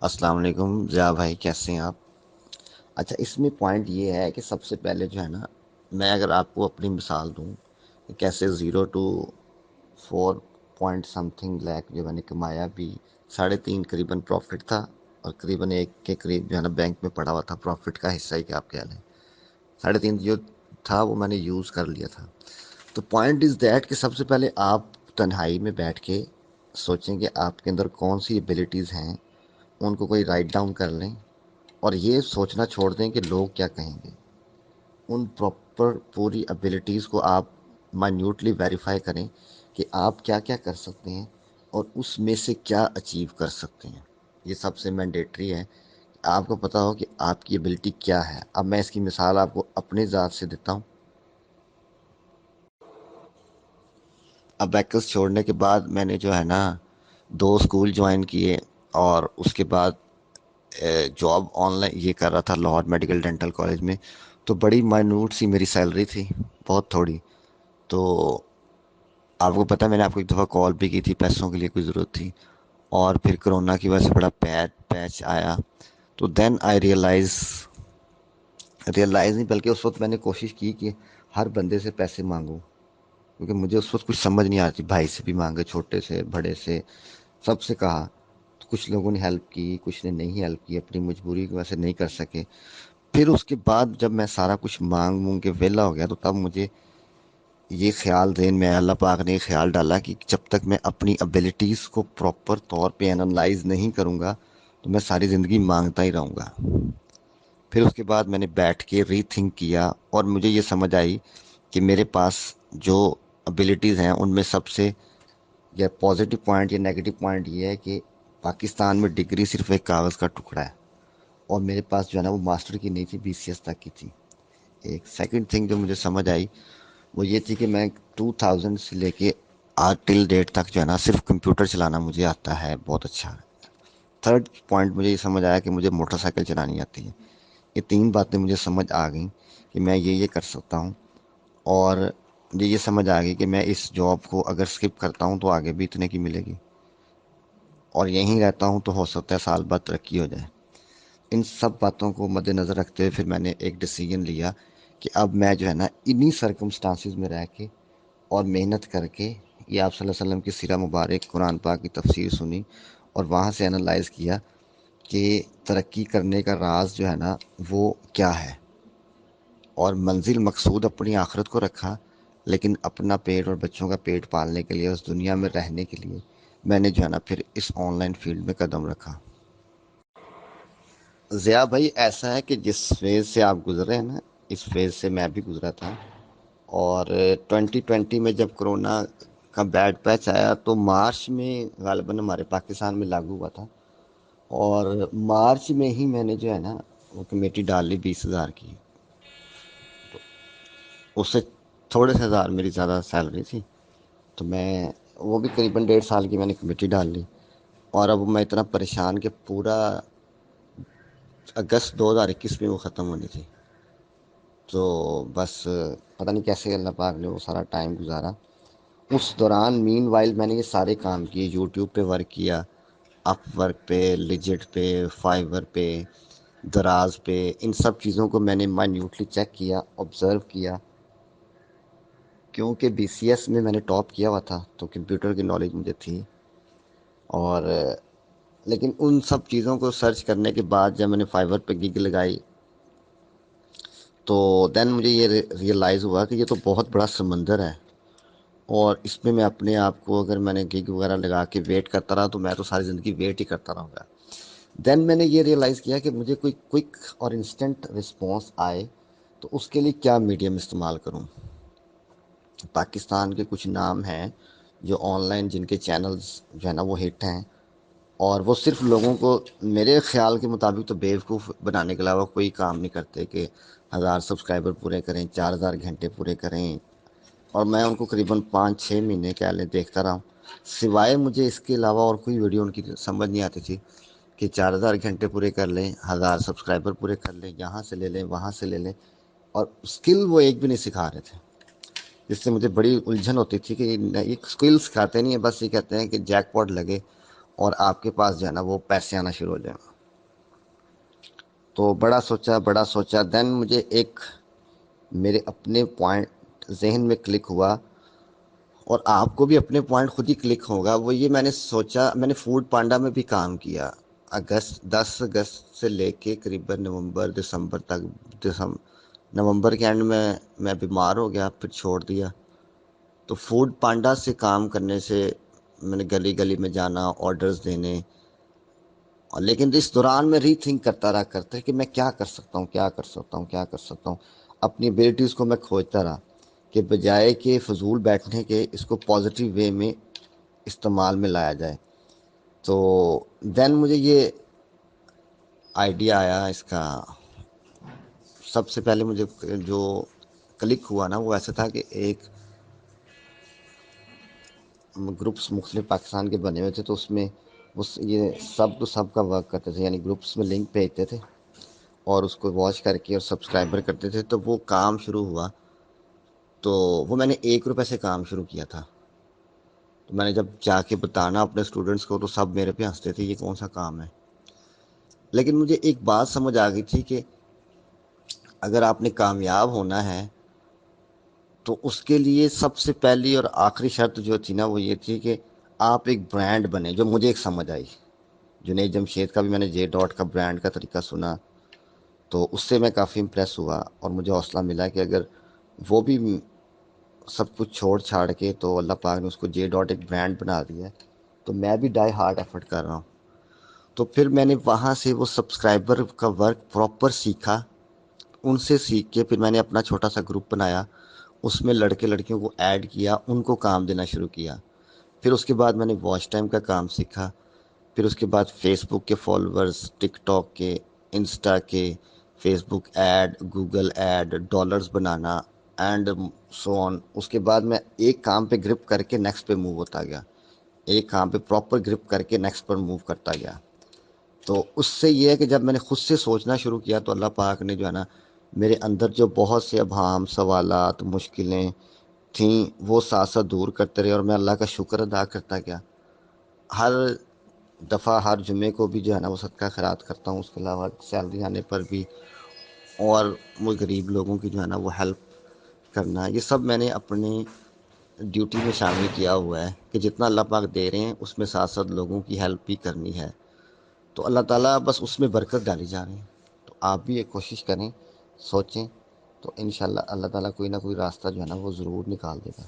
السلام علیکم ضیاء بھائی، کیسے ہیں آپ؟ اچھا، اس میں پوائنٹ یہ ہے کہ سب سے پہلے جو ہے نا، میں اگر آپ کو اپنی مثال دوں کہ کیسے 0 to 4 point something like جو میں نے کمایا بھی، 3.5 قریباً پروفٹ تھا، اور قریباً 1 کے قریب جو ہے نا بینک میں پڑا ہوا تھا پروفٹ کا حصہ ہی، کیا آپ خیال ہے؟ 3.5 جو تھا وہ میں نے یوز کر لیا تھا۔ تو پوائنٹ از دیٹ کہ سب سے پہلے آپ تنہائی میں بیٹھ کے سوچیں کہ آپ کے اندر کون سی ایبلٹیز ہیں، ان کو کوئی رائٹ ڈاؤن کر لیں، اور یہ سوچنا چھوڑ دیں کہ لوگ کیا کہیں گے۔ ان پوری ابیلٹیز کو آپ مائنیوٹلی ویریفائی کریں کہ آپ کیا کیا کر سکتے ہیں اور اس میں سے کیا اچیو کر سکتے ہیں۔ یہ سب سے مینڈیٹری ہے، آپ کو پتا ہو کہ آپ کی ابیلٹی کیا ہے۔ اب میں اس کی مثال آپ کو اپنے ذات سے دیتا ہوں۔ اب بیکس چھوڑنے کے بعد میں نے جو ہے نا 2 اسکول جوائن کیے، اور اس کے بعد جاب آن لائن یہ کر رہا تھا لاہور میڈیکل ڈینٹل کالج میں۔ تو بڑی مائنوٹ سی میری سیلری تھی، بہت تھوڑی۔ تو آپ کو پتہ ہے میں نے آپ کو ایک دفعہ کال بھی کی تھی، پیسوں کے لیے کوئی ضرورت تھی، اور پھر کرونا کی وجہ سے بڑا پیچ آیا۔ تو دین آئی ریئلائز نہیں، بلکہ اس وقت میں نے کوشش کی کہ ہر بندے سے پیسے مانگوں، کیونکہ مجھے اس وقت کچھ سمجھ نہیں آتی۔ بھائی سے بھی مانگے، چھوٹے سے بڑے سے، سب سے کہا۔ تو کچھ لوگوں نے ہیلپ کی، کچھ نے نہیں ہیلپ کی، اپنی مجبوری کی وجہ سے نہیں کر سکے۔ پھر اس کے بعد جب میں سارا کچھ مانگ کے ویلا ہو گیا، تو تب مجھے یہ خیال ذہن میں، اللہ پاک نے یہ خیال ڈالا کہ جب تک میں اپنی ابیلٹیز کو پراپر طور پہ انالائز نہیں کروں گا تو میں ساری زندگی مانگتا ہی رہوں گا۔ پھر اس کے بعد میں نے بیٹھ کے ری تھنک کیا، اور مجھے یہ سمجھ آئی کہ میرے پاس جو ابیلٹیز ہیں ان میں سب سے یا پازیٹیو پوائنٹ یا نیگیٹو پوائنٹ یہ ہے کہ پاکستان میں ڈگری صرف ایک کاغذ کا ٹکڑا ہے، اور میرے پاس جو ہے نا وہ ماسٹر کی نہیں تھی، BCS تک کی تھی۔ ایک سیکنڈ تھنگ جو مجھے سمجھ آئی وہ یہ تھی کہ میں 2000 سے لے کے آج ٹل ڈیٹ تک جو ہے نا صرف کمپیوٹر چلانا مجھے آتا ہے، بہت اچھا۔ تھرڈ پوائنٹ مجھے یہ سمجھ آیا کہ مجھے موٹر سائیکل چلانی آتی ہے۔ یہ 3 باتیں مجھے سمجھ آ گئیں کہ میں یہ کر سکتا ہوں، اور مجھے یہ سمجھ آ گئی کہ میں اس جاب کو اگر سکپ کرتا ہوں تو آگے بھی اتنے کی ملے گی، اور یہیں رہتا ہوں تو ہو سکتا ہے سال بعد ترقی ہو جائے۔ ان سب باتوں کو مد نظر رکھتے ہوئے پھر میں نے ایک ڈیسیجن لیا کہ اب میں جو ہے نا انہی سرکمسٹانسز میں رہ کے اور محنت کر کے، یہ آپ صلی اللہ علیہ وسلم کی سیرہ مبارک، قرآن پاک کی تفسیر سنی، اور وہاں سے انالائز کیا کہ ترقی کرنے کا راز جو ہے نا وہ کیا ہے، اور منزل مقصود اپنی آخرت کو رکھا، لیکن اپنا پیٹ اور بچوں کا پیٹ پالنے کے لیے، اس دنیا میں رہنے کے لیے میں نے جو ہے نا پھر اس آن لائن فیلڈ میں قدم رکھا۔ ضیاء بھائی، ایسا ہے کہ جس فیز سے آپ گزرے ہیں نا، اس فیز سے میں بھی گزرا تھا، اور 2020 میں جب کرونا کا بیڈ پیچ آیا تو مارچ میں غالباً ہمارے پاکستان میں لاگو ہوا تھا، اور مارچ میں ہی میں نے جو ہے نا وہ کمیٹی ڈال لی 20,000 کی۔ اس سے تھوڑے سے ہزار میری زیادہ سیلری تھی، تو میں وہ بھی قریباً 1.5 سال کی میں نے کمیٹی ڈال لی، اور اب میں اتنا پریشان کہ پورا اگست 2021 میں وہ ختم ہونی تھی۔ تو بس پتہ نہیں کیسے اللہ پاک نے وہ سارا ٹائم گزارا۔ اس دوران مین وائل میں نے یہ سارے کام کیے، یوٹیوب پہ ورک کیا، اپ ورک پہ، لیجٹ پہ، فائیور پہ، دراز پہ، ان سب چیزوں کو میں نے مائنیوٹلی چیک کیا، آبزرو کیا، کیونکہ BCS میں نے ٹاپ کیا ہوا تھا تو کمپیوٹر کی نالج مجھے تھی۔ اور لیکن ان سب چیزوں کو سرچ کرنے کے بعد جب میں نے فائیور پہ گگ لگائی تو دین مجھے یہ ریئلائز ہوا کہ یہ تو بہت بڑا سمندر ہے، اور اس میں اپنے آپ کو اگر میں نے گگ وغیرہ لگا کے ویٹ کرتا رہا تو میں تو ساری زندگی ویٹ ہی کرتا رہوں گا۔ دین میں نے یہ ریئلائز کیا کہ مجھے کوئی کوئک اور انسٹنٹ رسپانس آئے تو اس کے لیے کیا میڈیم استعمال کروں۔ پاکستان کے کچھ نام ہیں جو آن لائن جن کے چینلز جو ہے نا وہ ہٹ ہیں، اور وہ صرف لوگوں کو میرے خیال کے مطابق تو بیوقوف بنانے کے علاوہ کوئی کام نہیں کرتے کہ 1,000 سبسکرائبر پورے کریں، 4,000 گھنٹے پورے کریں، اور میں ان کو قریباً 5-6 مہینے کہہ لیں دیکھتا رہا ہوں، سوائے مجھے اس کے علاوہ اور کوئی ویڈیو ان کی سمجھ نہیں آتی تھی کہ 4,000 گھنٹے پورے کر لیں، 1,000 سبسکرائبر پورے کر لیں، یہاں سے لے لیں، وہاں سے لے لیں، اور اسکل وہ ایک بھی نہیں سکھا رہے تھے، جس سے مجھے بڑی الجھن ہوتی تھی کہ یہ اسکل سکھاتے نہیں ہیں، بس یہ کہتے ہیں کہ جیک پاٹ لگے اور آپ کے پاس جو ہے نا وہ پیسے آنا شروع ہو جائیں. تو بڑا سوچا دین مجھے ایک میرے اپنے پوائنٹ ذہن میں کلک ہوا، اور آپ کو بھی اپنے پوائنٹ خود ہی کلک ہوگا. وہ یہ میں نے سوچا، میں نے فوڈ پانڈا میں بھی کام کیا. 10 اگست سے لے کے قریباً نومبر دسمبر تک. نومبر کے اینڈ میں بیمار ہو گیا، پھر چھوڑ دیا. تو فوڈ پانڈا سے کام کرنے سے میں نے گلی گلی میں جانا، آرڈرز دینے. اور لیکن اس دوران میں ری تھنک کرتا کہ میں کیا کر سکتا ہوں. اپنی ابیلٹیز کو میں کھوجتا رہا کہ بجائے کہ فضول بیٹھنے کے اس کو پازیٹیو وے میں استعمال میں لایا جائے. تو دین مجھے یہ آئیڈیا آیا اس کا. سب سے پہلے مجھے جو کلک ہوا نا وہ ایسا تھا کہ ایک گروپس مختلف پاکستان کے بنے ہوئے تھے، تو اس میں یہ سب کا ورک کرتے تھے، یعنی گروپس میں لنک بھیجتے تھے اور اس کو واچ کر کے اور سبسکرائبر کرتے تھے. تو وہ کام شروع ہوا. تو وہ میں نے 1 روپے سے کام شروع کیا تھا. تو میں نے جب جا کے بتانا اپنے اسٹوڈنٹس کو تو سب میرے پہ ہنستے تھے، یہ کون سا کام ہے. لیکن مجھے ایک بات سمجھ آ گئی تھی کہ اگر آپ نے کامیاب ہونا ہے تو اس کے لیے سب سے پہلی اور آخری شرط جو تھی نا وہ یہ تھی کہ آپ ایک برانڈ بنے. جو مجھے ایک سمجھ آئی، جنید جمشید کا بھی میں نے جے ڈاٹ کا برانڈ کا طریقہ سنا تو اس سے میں کافی امپریس ہوا، اور مجھے حوصلہ ملا کہ اگر وہ بھی سب کچھ چھوڑ چھاڑ کے تو اللہ پاک نے اس کو جے ڈاٹ ایک برانڈ بنا دیا ہے، تو میں بھی ڈائی ہارڈ ایفرٹ کر رہا ہوں. تو پھر میں نے وہاں سے وہ سبسکرائبر کا ورک پراپر سیکھا. ان سے سیکھ کے پھر میں نے اپنا چھوٹا سا گروپ بنایا، اس میں لڑکے لڑکیوں کو ایڈ کیا، ان کو کام دینا شروع کیا. پھر اس کے بعد میں نے واچ ٹائم کا کام سیکھا. پھر اس کے بعد فیس بک کے فالوورز، ٹک ٹاک کے، انسٹا کے، Facebook ad, Google ad, dollars بنانا اینڈ سو آن. اس کے بعد میں ایک کام پہ گرپ کر کے نیکسٹ پہ موو ہوتا گیا، ایک کام پہ پراپر گرپ کر کے نیکسٹ پر موو کرتا گیا. تو اس سے یہ ہے کہ جب میں نے خود سے سوچنا شروع کیا تو اللہ پاک نے جو ہے نا میرے اندر جو بہت سے ابہام، سوالات، مشکلیں تھیں وہ ساتھ ساتھ دور کرتے رہے، اور میں اللہ کا شکر ادا کرتا گیا. ہر دفعہ ہر جمعے کو بھی جو ہے نا وہ صدقہ خیرات کرتا ہوں. اس کے علاوہ سیلری آنے پر بھی، اور وہ غریب لوگوں کی جو ہے نا وہ ہیلپ کرنا، یہ سب میں نے اپنی ڈیوٹی میں شامل کیا ہوا ہے کہ جتنا اللہ پاک دے رہے ہیں اس میں ساتھ ساتھ لوگوں کی ہیلپ بھی کرنی ہے. تو اللہ تعالیٰ بس اس میں برکت ڈالی جا رہی ہے. تو آپ بھی ایک کوشش کریں، سوچیں، تو انشاءاللہ اللہ تعالیٰ کوئی نہ کوئی راستہ جو ہے نا وہ ضرور نکال دے گا.